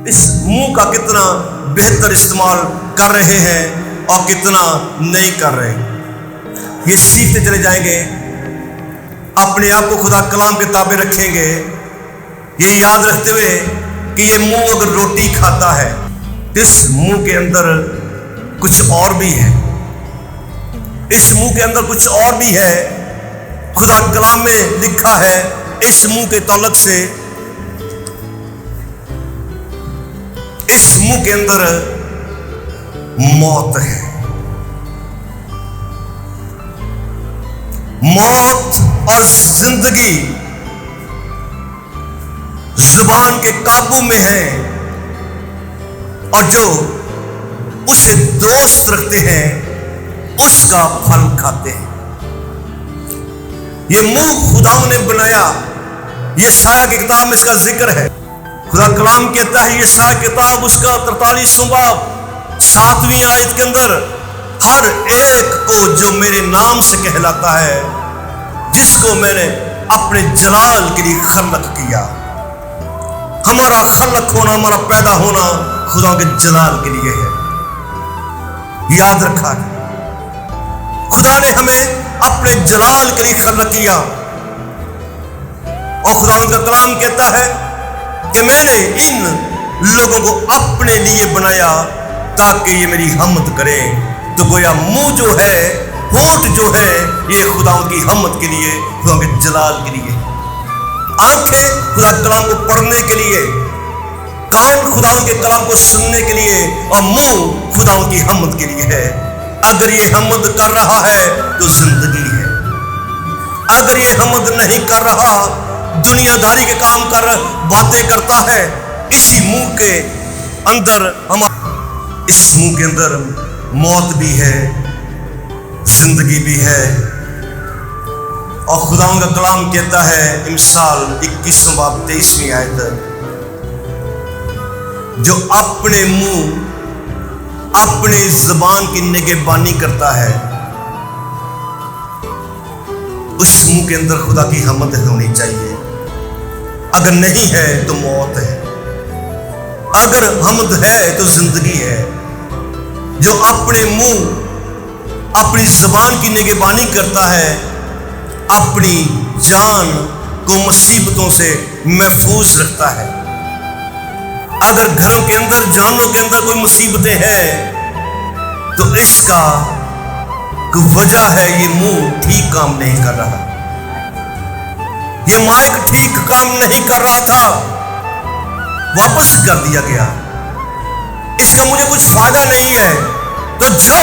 इस मुंह का कितना बेहतर इस्तेमाल कर रहे हैं और कितना नहीं कर रहे, ये सीखते चले जाएंगे। अपने आप को खुदा कलाम के ताबे रखेंगे, ये याद रखते हुए कि ये मुंह अगर रोटी खाता है तो इस मुंह के अंदर कुछ और भी है, इस मुंह के अंदर कुछ और भी है। खुदा कलाम में लिखा है इस मुंह के तौलक से, इस मुंह के अंदर मौत है। मौत और जिंदगी जुबान के काबू में है, और जो उसे दोस्त रखते हैं उसका फल खाते हैं। ये मुंह खुदा ने बनाया, ये यशायाह की किताब में इसका जिक्र है। खुदा कलाम कहता है यशायाह किताब उसका 43वां बाब 7वीं आयत के अंदर, हर एक को जो मेरे नाम से कहलाता है, जिसको मैंने अपने जलाल के लिए खलक किया। हमारा खलक होना, हमारा पैदा होना खुदा के जलाल के लिए है। याद रखा, खुदा ने हमें अपने जलाल के लिए खलक किया, और खुदा का कलाम कहता है कि मैंने इन लोगों को अपने लिए बनाया ताकि ये मेरी हमद करें। तो गोया मुंह जो है, होंठ जो है, ये खुदा की हमद के लिए, खुदा के जलाल के लिए। आंखें खुदा कलाम को पढ़ने के लिए, कान खुदा के कलाम को सुनने के लिए, और मुंह खुदा की हमद के लिए है। अगर ये हमद कर रहा है तो जिंदगी है, अगर ये हमद नहीं कर रहा, दुनियादारी के काम कर बातें करता है, इसी मुंह के अंदर इस मुंह के अंदर मौत भी है, जिंदगी भी है। और खुदा का कलाम कहता है इमसाल 21वां बाब 23वीं आयत, जो अपने मुंह अपने जुबान की निगहबानी करता है, उस मुंह के अंदर खुदा की हमद होनी चाहिए। अगर नहीं है तो मौत है, अगर हमद है तो जिंदगी है। जो अपने मुंह अपनी जुबान की निगहबानी करता है, अपनी जान को मुसीबतों से महफूज रखता है। अगर घरों के अंदर, जानों के अंदर कोई मुसीबतें हैं, तो इसका वजह है ये मुंह ठीक काम नहीं कर रहा, ये माइक ठीक काम नहीं कर रहा था, वापस कर दिया गया, इसका मुझे कुछ फायदा नहीं है। तो जो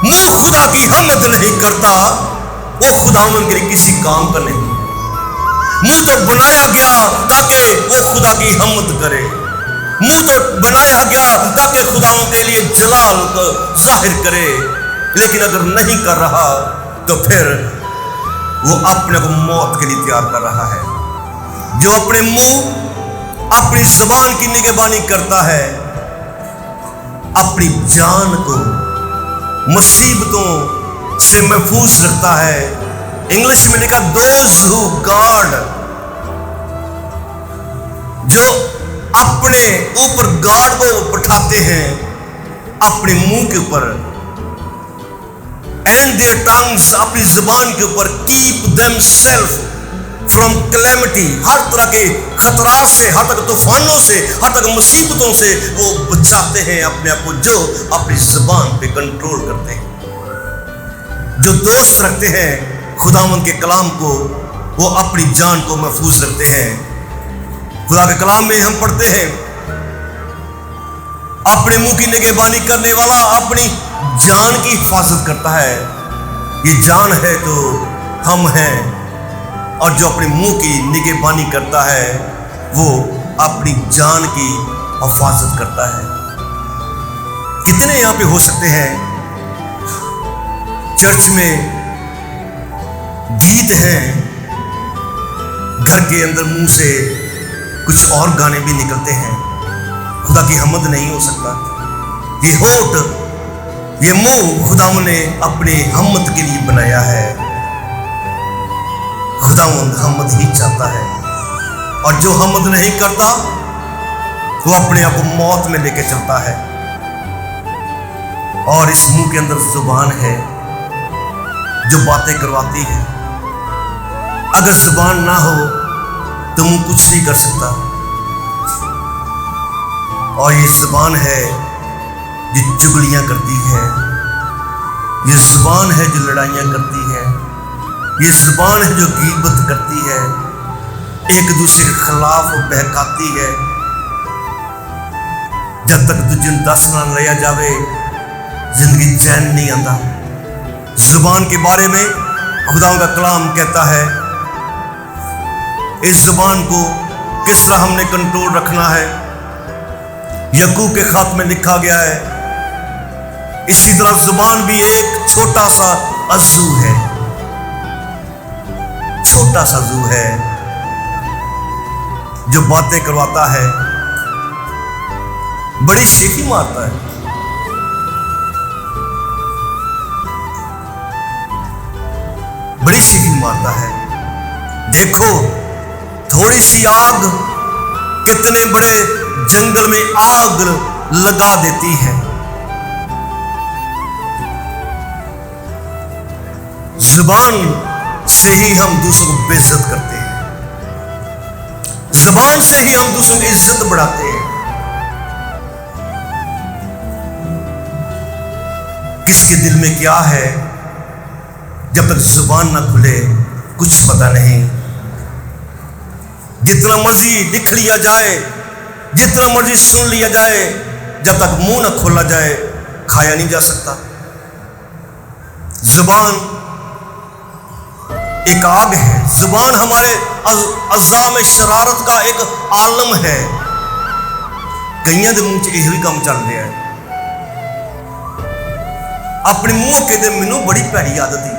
मुंह खुदा की हमद नहीं करता, वो खुदावंद के लिए किसी काम का नहीं। मुंह तो बनाया गया ताकि वो खुदा की हमद करे, मुंह तो बनाया गया ताकि खुदावंद के लिए जलाल को जाहिर करे। लेकिन अगर नहीं कर रहा तो फिर वो अपने को मौत के लिए तैयार कर रहा है। जो अपने मुंह अपनी जुबान की निगहबानी करता है, अपनी जान को मुसीबतों से महफूज रखता है। इंग्लिश में लिखा दोज हु गार्ड, जो अपने ऊपर गार्ड को बैठाते हैं अपने मुंह के ऊपर, एंड देयर टंग्स, अपनी जुबान के ऊपर, कीप देमसेल्फ फ्रॉम कैलेमिटी, हर तरह के खतरात से, हर तक तूफानों से, हर तक मुसीबतों से वो बचाते हैं अपने आप को, जो अपनी जुबान पे कंट्रोल करते हैं। जो दोस्त रखते हैं खुदावंद के कलाम को, वो अपनी जान को महफूज रखते हैं। खुदा के कलाम में हम पढ़ते हैं अपने मुंह की निगहबानी करने वाला अपनी जान की हिफाजत करता है। ये जान है तो हम हैं, और जो अपने मुंह की निगहबानी करता है वो अपनी जान की हिफाजत करता है। कितने यहां पे हो सकते हैं चर्च में गीत हैं, घर के अंदर मुंह से कुछ और गाने भी निकलते हैं, खुदा की हमद नहीं हो सकता। ये होठ, ये मुंह खुदावंद ने अपने हमद के लिए बनाया है। खुदावंद हमद ही चाहता है, और जो हमद नहीं करता वो अपने आप को मौत में लेके चलता है। और इस मुंह के अंदर जुबान है जो बातें करवाती है। अगर जुबान ना हो तो मुंह कुछ नहीं कर सकता। और ये जुबान है जो चुगलियां करती है, ये जुबान है जो लड़ाइयां करती है, ये जुबान है जो गीबत करती है, एक दूसरे के खिलाफ बहकाती है। जब तक तुझे दस ना लिया जावे जिंदगी चैन नहीं आता। जुबान के बारे में खुदा का कलाम कहता है इस जुबान को किस तरह हमने कंट्रोल रखना है। यकूब के खत में लिखा गया है इसी तरह जुबान भी एक छोटा सा अज़ू है, छोटा सा अज़ू है जो बातें करवाता है, बड़ी शेखी मारता है। बड़ी शेखी मारता है। देखो थोड़ी सी आग कितने बड़े जंगल में आग लगा देती है। जुबान से ही हम दूसरों को बेइज्जत करते हैं, जुबान से ही हम दूसरों की इज्जत बढ़ाते हैं। किसके दिल में क्या है जब तक जुबान ना खुले कुछ पता नहीं। जितना मर्जी लिख लिया जाए, जितना मर्जी सुन लिया जाए, जब तक मुंह ना खोला जाए खाया नहीं जा सकता। जुबान एक आग है। जुबान हमारे अज़ा में शरारत का एक आलम है। कईयां दे मुंह च यही काम चल रहा है। अपने मुंह कहते मैनू बड़ी भैड़ी आदत है।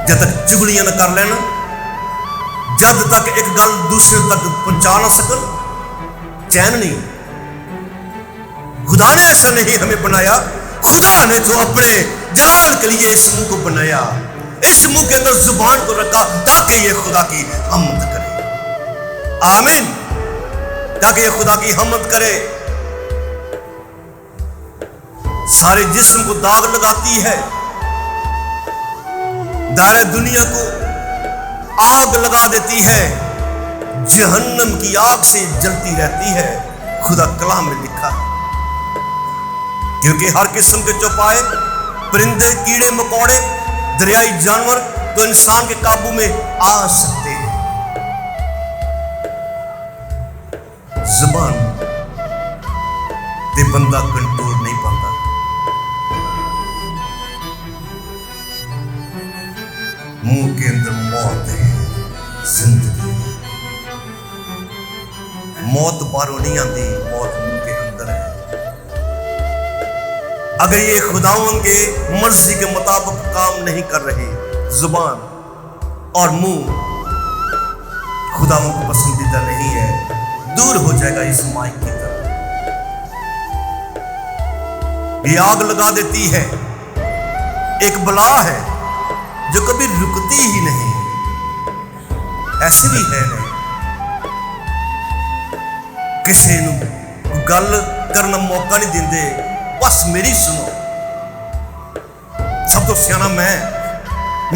जब तक चुगलियां ना कर लेना, जब तक एक गल दूसरे तक पहुंचा ना सकन, चैन नहीं। खुदा ने ऐसा नहीं हमें बनाया। खुदा ने तो अपने जलाल के लिए इस मुंह को बनाया, इस मुंह के अंदर जुबान को रखा ताकि ये खुदा की हम्द करे। आमीन। ताकि ये खुदा की हम्द करे। सारे जिस्म को दाग लगाती है, दायरे दुनिया को आग लगा देती है, जहन्नम की आग से जलती रहती है। खुदा कलाम में लिखा है। क्योंकि हर किस्म के चौपाए, परिंदे, कीड़े मकोड़े, दरियाई जानवर तो इंसान के काबू में आ सकते हैं। जुबान ते बंदा कंट्रोल नहीं पाता। मुंह के अंदर मौत है, जिंदगी है। मौत बाहरों नहीं आती, मौत मुंह के अंदर है। अगर ये खुदावन के मर्जी के मुताबिक काम नहीं कर रही, जुबान और मुंह खुदावन को पसंदीदा नहीं है, दूर हो जाएगा इस माइक की तरफ। ये आग लगा देती है, एक बला है जो कभी रुकती ही नहीं। ऐसे भी है नहीं, किसी को गल करना मौका नहीं देंदे। बस मेरी सुनो, सब तो सियाना मैं,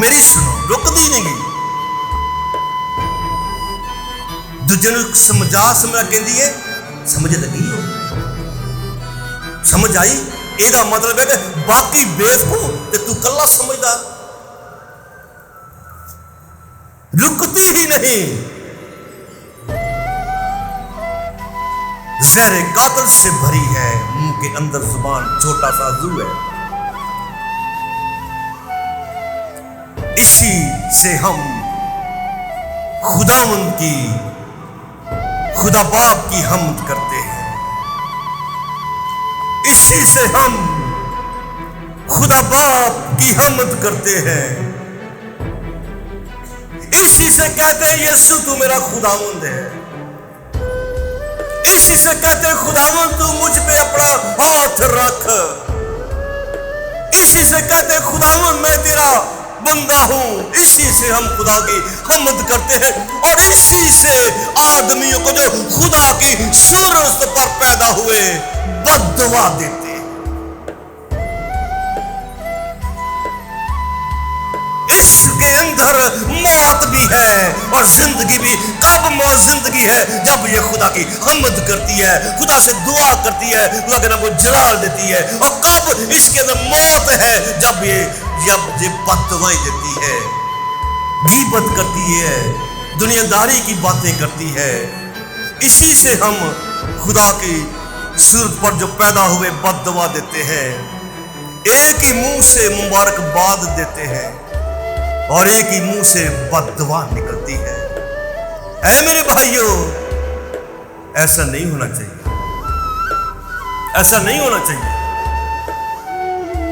मेरी सुनो, रुकती नहीं गई। दूजे समझा कहती है, समझ लगी हो, समझ आई। एदा मतलब है कि बाकी बेवकूफ ते तू कल्ला समझदार। रुकती ही नहीं। जहर कातिल से भरी है, मुंह के अंदर जुबान छोटा सा अज़ू है। इसी से हम खुदावंद की, खुदा बाप की हम्द करते हैं। इसी से हम खुदा बाप की हम्द करते हैं। इसी से कहते हैं यीशु तू मेरा खुदावंद है। इसी से कहते हैं खुदावंद तू मुझ पे अपना हाथ रख। इसी से कहते हैं खुदावंद मैं तेरा बंदा हूं। इसी से हम खुदा की हमद करते हैं और इसी से आदमियों को जो खुदा की सूरत पर पैदा हुए बद्दुआ देते हैं। इसके अंदर मौत भी है और जिंदगी भी। कब मौत जिंदगी है? जब ये खुदा की हमद करती है, खुदा से दुआ करती है, खुदा के नाम को जलाल देती है। और कब इसके अंदर मौत है? जब ये बद्दुआएं देती है, गीबत करती है, दुनियादारी की बातें करती है। इसी से हम खुदा की सूरत पर जो पैदा हुए बद्दुआ देते हैं। एक ही मुंह से मुबारकबाद देते हैं और एक ही मुंह से बद्दुआ निकलती है। ऐ मेरे भाइयों, ऐसा नहीं होना चाहिए, ऐसा नहीं होना चाहिए।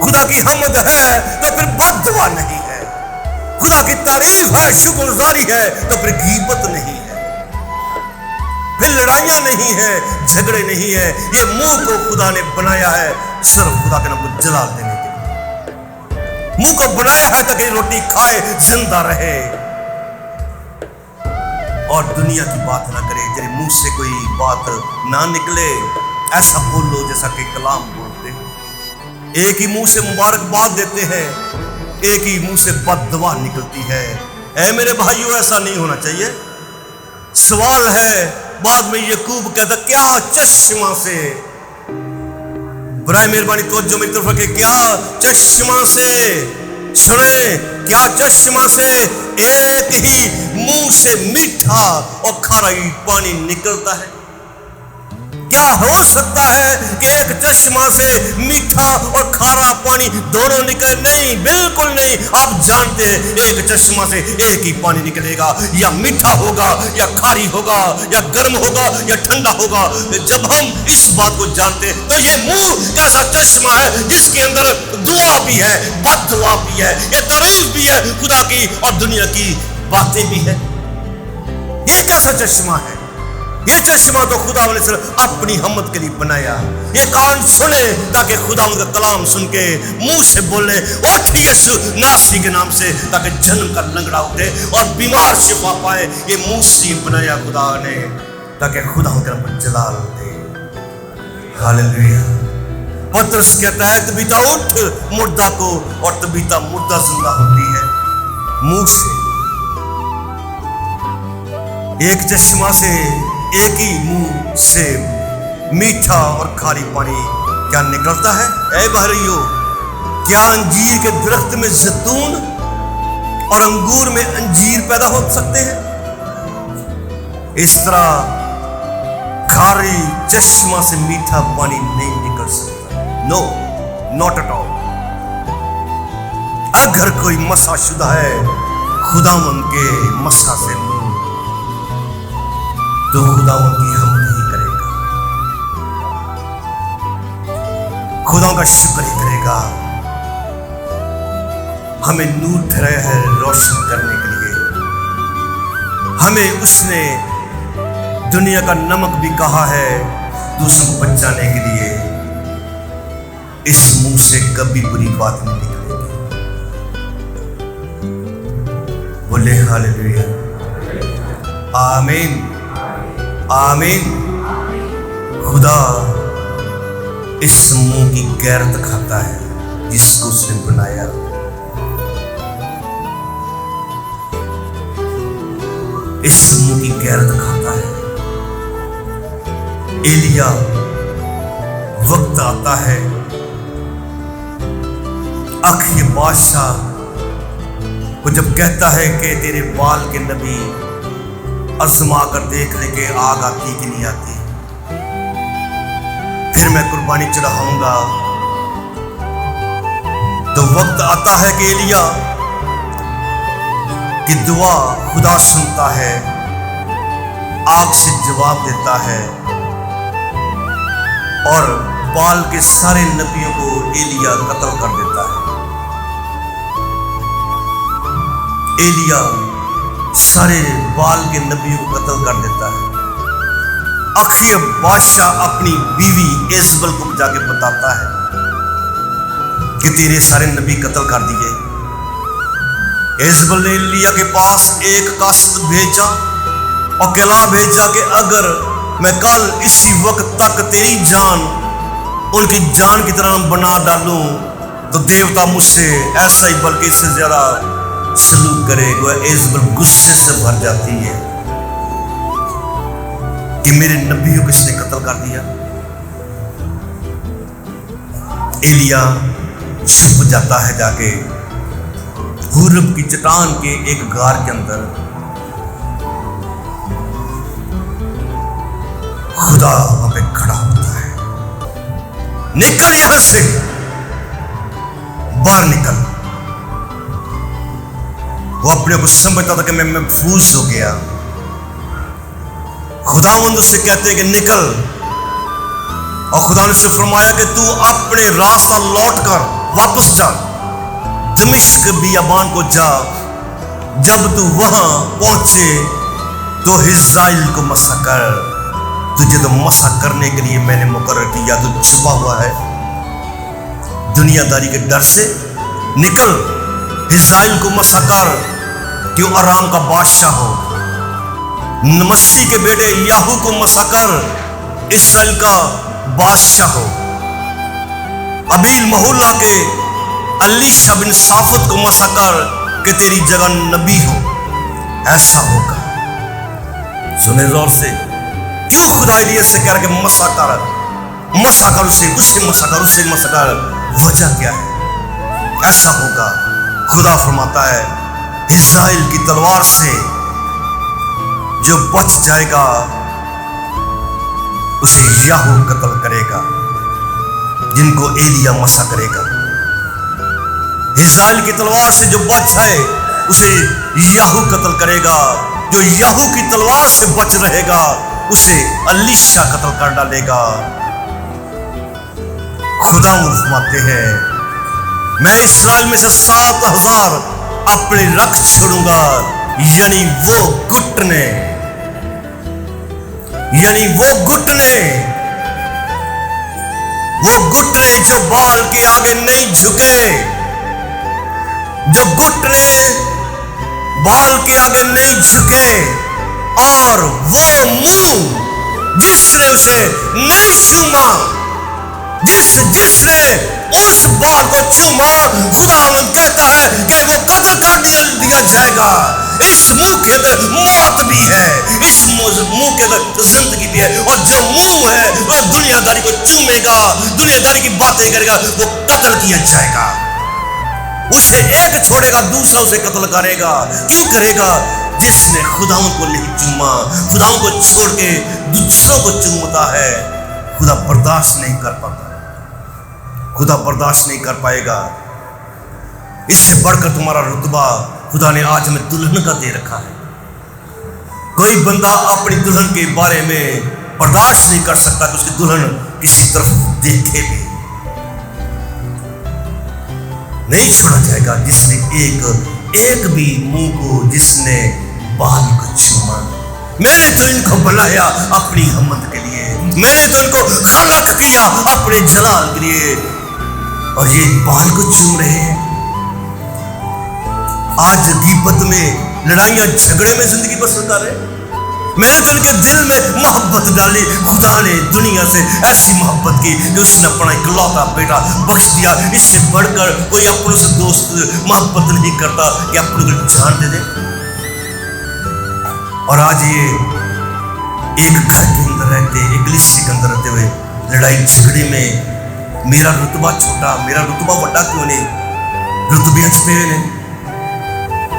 खुदा की हमद है तो फिर बद्दुआ नहीं है, खुदा की तारीफ है, शुक्रगुजारी है तो फिर गीबत नहीं है, फिर लड़ाइयां नहीं है, झगड़े नहीं है। ये मुंह को खुदा ने बनाया है सिर्फ खुदा के नाम को जलाल देने के लिए। मुंह को बनाया है ताकि रोटी खाए, जिंदा रहे और दुनिया की बात ना करे। तेरे मुंह से कोई बात ना निकले, ऐसा बोलो जैसा कि कलाम बोलते हैं। एक ही मुंह से मुबारकबाद देते हैं, एक ही मुंह से बद्दुआ निकलती है। ऐ मेरे भाइयों, ऐसा नहीं होना चाहिए। सवाल है, बाद में याकूब कहता क्या चश्मा से, बराए मेहरबानी तवज्जो मेरी तरफ रखे, क्या चश्मा से, सुने, क्या चश्मा से एक ही मुंह से मीठा और खारा पानी निकलता है? क्या हो सकता है कि एक चश्मा से मीठा और खारा पानी दोनों निकले? नहीं, बिल्कुल नहीं। आप जानते हैं एक चश्मा से एक ही पानी निकलेगा, या मीठा होगा या खारी होगा, या गर्म होगा या ठंडा होगा। जब हम इस बात को जानते हैं तो ये मुंह कैसा चश्मा है जिसके अंदर दुआ भी है, बद्दुआ भी है, ये तारीफ भी है खुदा की और दुनिया की बातें भी है। ये कैसा चश्मा है? ये चश्मा तो खुदा ने सिर्फ अपनी हमद के लिए बनाया। ये कान सुने ताकि खुदा उनका कलाम सुन के मुंह से बोले उठ यीशु नासरी के नाम से, ताकि जन्म का लंगड़ा उठे और बीमार शिफा पाए। ये मुंह से बनाया खुदा ने ताकि खुदा उनका नाम जलाल दे। हालेलुया। पतरस कहता है तबीता उठ मुर्दा को, और तबीता मुर्दा जिंदा होती है मुंह से। एक चश्मा से, एक ही मुंह से मीठा और खारी पानी क्या निकलता है? ऐ भाइयों, क्या अंजीर के दरख्त में जैतून और अंगूर में अंजीर पैदा हो सकते हैं? इस तरह खारी चश्मा से मीठा पानी नहीं निकल सकता। No, not at all. अगर कोई मसाशुदा है खुदावंद के मसा से तो खुदावंद की हमद ही करेगा, खुदा का शुक्र ही करेगा। हमें नूर ठहराया है रोशन करने के लिए। हमें उसने दुनिया का नमक भी कहा है दूसरों को बचाने के लिए। इस मुंह से कभी बुरी बात नहीं निकलेगी। बोले हालेलुया, आमीन, आमीन। खुदा इस मुंह की गैरत खाता है जिसको उसने बनाया। इस मुंह की गैरत खाता है। एलिया वक्त आता है, अखी बादशाह को जब कहता है कि तेरे बाल के नबी आजमा कर देख ले कि आग आती कि नहीं आती, फिर मैं कुर्बानी चढ़ाऊंगा। तो वक्त आता है कि एलिया की दुआ खुदा सुनता है, आग से जवाब देता है और बाल के सारे नबियों को एलिया कत्ल कर देता है। एलिया सारे बाल के नबियों को कत्ल कर देता है। अक्षय बादशाह अपनी बीवी इजबल को जाके बताता है कि तेरे सारे नबी कत्ल कर दिए। इजबल ने एलिया के पास एक कास्त भेजा और कहला भेजा कि अगर मैं कल इसी वक्त तक तेरी जान उनकी जान की तरह बना डालूं तो देवता मुझसे ऐसा ही बल्कि इससे ज्यादा सलूक करेगा। इजबल गुस्से से भर जाती है कि मेरे नबियों को इसने कत्ल कर दिया। एलिया छुप जाता है जाके हुरब की चट्टान के एक गार के अंदर। खुदा वहां पे खड़ा होता है, निकल यहां से, बाहर निकल। वो अपने को समझता था कि मैं महफूज हो गया। खुदावंद उससे कहते हैं कि निकल, और खुदा ने उससे फरमाया कि तू अपने रास्ता लौट कर वापस जा, दमिश्क बियाबान को जा। जब तू वहां पहुंचे तो हिज़ाइल को मसा कर। तुझे तो मसा करने के लिए मैंने मुकर्रर किया, तू छुपा हुआ है दुनियादारी के डर से। निकल, हिज़ाइल को मसा कर कि वो आराम का बादशाह हो। नमस्सी के बेटे याहू को मसा कर, इस्राएल का बादशाह हो। अबील महुल्ला के अलीशा बिन साफत को मसा कर कि तेरी जगह नबी हो। ऐसा होगा। सुने जोर से, क्यों खुदा एलिया से कह रहा कि मसा कर उसे मसा कर, उसे मसा कर। वजह क्या है? ऐसा होगा। खुदा फरमाता है इस्राएल की तलवार से जो बच जाएगा उसे याहू कत्ल करेगा, जिनको एलिया मसा करेगा। इस्राएल की तलवार से जो बच जाए उसे याहू कत्ल करेगा, जो याहू की तलवार से बच रहेगा उसे अलीशा कत्ल कर डालेगा। खुदा फरमाते हैं मैं इस्राएल में से 7,000 अपने रख छोड़ूंगा, यानी वो घुटने जो बाल के आगे नहीं झुके, जो घुटने बाल के आगे नहीं झुके, और वो मुंह जिसने उसे नहीं चूमा, जिसने उस बाल को चूमा, खुदावंद कहता है कि वो कत्ल कर दिया जाएगा। इस मुंह के अंदर मौत भी है, इस मुंह के अंदर जिंदगी भी है, और जो मुंह है वो दुनियादारी को चूमेगा, दुनियादारी की बातें करेगा, वो कत्ल किया जाएगा। उसे एक छोड़ेगा, दूसरा उसे कत्ल करेगा। क्यों करेगा? जिसने खुदावंद को नहीं चूमा, खुदावंद को छोड़ के दूसरों को चूमता है, खुदा बर्दाश्त नहीं कर पाता, खुदा बर्दाश्त नहीं कर पाएगा। इससे बढ़कर तुम्हारा रुतबा खुदा ने आज हमें दुल्हन का दे रखा है। कोई बंदा अपनी दुल्हन के बारे में बर्दाश्त नहीं कर सकता कि उसकी दुल्हन किसी तरफ देखे भी। नहीं छोड़ा जाएगा जिसने एक भी मुंह को, जिसने बाल को चूमा। मैंने तो इनको बुलाया अपनी हमद के लिए, मैंने तो इनको खलक किया अपने जलाल के लिए, और ये बाल को चूम रहे हैं। आज गीबत में, लड़ाइयां झगड़े में जिंदगी बसर कर रहे। मैंने तो इनके दिल में मोहब्बत डाली। खुदा ने दुनिया से ऐसी मोहब्बत की कि उसने अपना इकलौता बेटा बख्श दिया। इससे बढ़कर कोई अपनों से दोस्त मोहब्बत नहीं करता कि अपनों को जान दे दे। और आज ये एक घर के अंदर रहते, एक कलीसिया के अंदर रहते हुए लड़ाई झगड़े में मेरा रुतबा छोटा, मेरा रुतबा बड़ा क्यों नहीं? रुतबे अच्छे ने,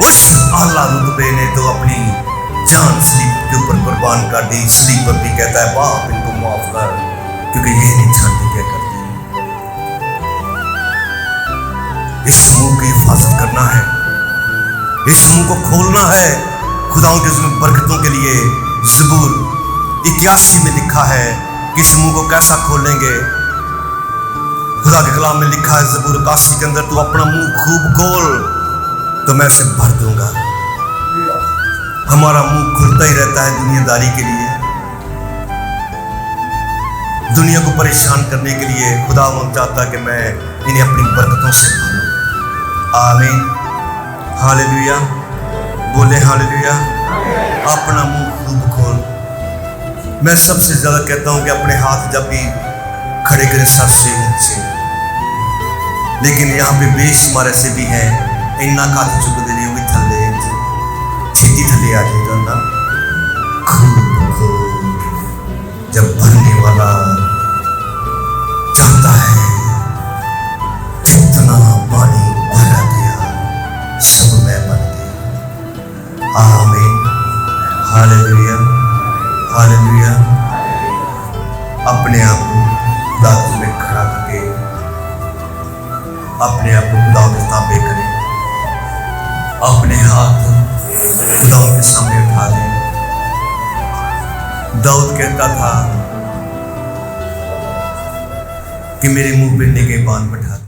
उस आला रुतबे ने तो अपनी जान सलीब के ऊपर कुर्बान कर दी। सलीब पर भी कहता है बाप इनको माफ कर, क्योंकि ये नहीं जानते क्या करते। इस मुंह की हिफाजत करना है, इस मुंह को खोलना है खुदाओं के बरकतों के लिए। ज़बूर 81 में लिखा है कि इस मुंह को कैसा खोलेंगे। खुदा के कलाम में लिखा है ज़बूर 81 के अंदर, तू अपना मुंह खूब खोल तो मैं उसे भर दूंगा। हमारा मुंह खुलता ही रहता है दुनियादारी के लिए, दुनिया को परेशान करने के लिए। खुदा चाहता है कि मैं इन्हें अपनी बरकतों से भरूं। आमीन, हालेलुया, बोले हालेलुया। अपना मुंह खूब खोल। मैं सबसे ज्यादा कहता हूं कि अपने हाथ जब भी खड़े करें सर से ऊंचे, लेकिन यहाँ पे बेशुमार ऐसे भी हैं इन्ना हाथ चुकते नहीं होगी थले, छेती थले आ जाएगा ना। खूब खोल। जब भरने वाला चाहता है, जितना पानी भरा गया सब मैं बन गया। आमीन, हालेलुया, हालेलुया। अपने आप को खुदा में खड़ा करके अपने आप को खुदा के ताबे करें, अपने हाथ खुदा के सामने उठा दें। दाऊद कहता था कि मेरे मुंह पे निगाह बांध बैठा।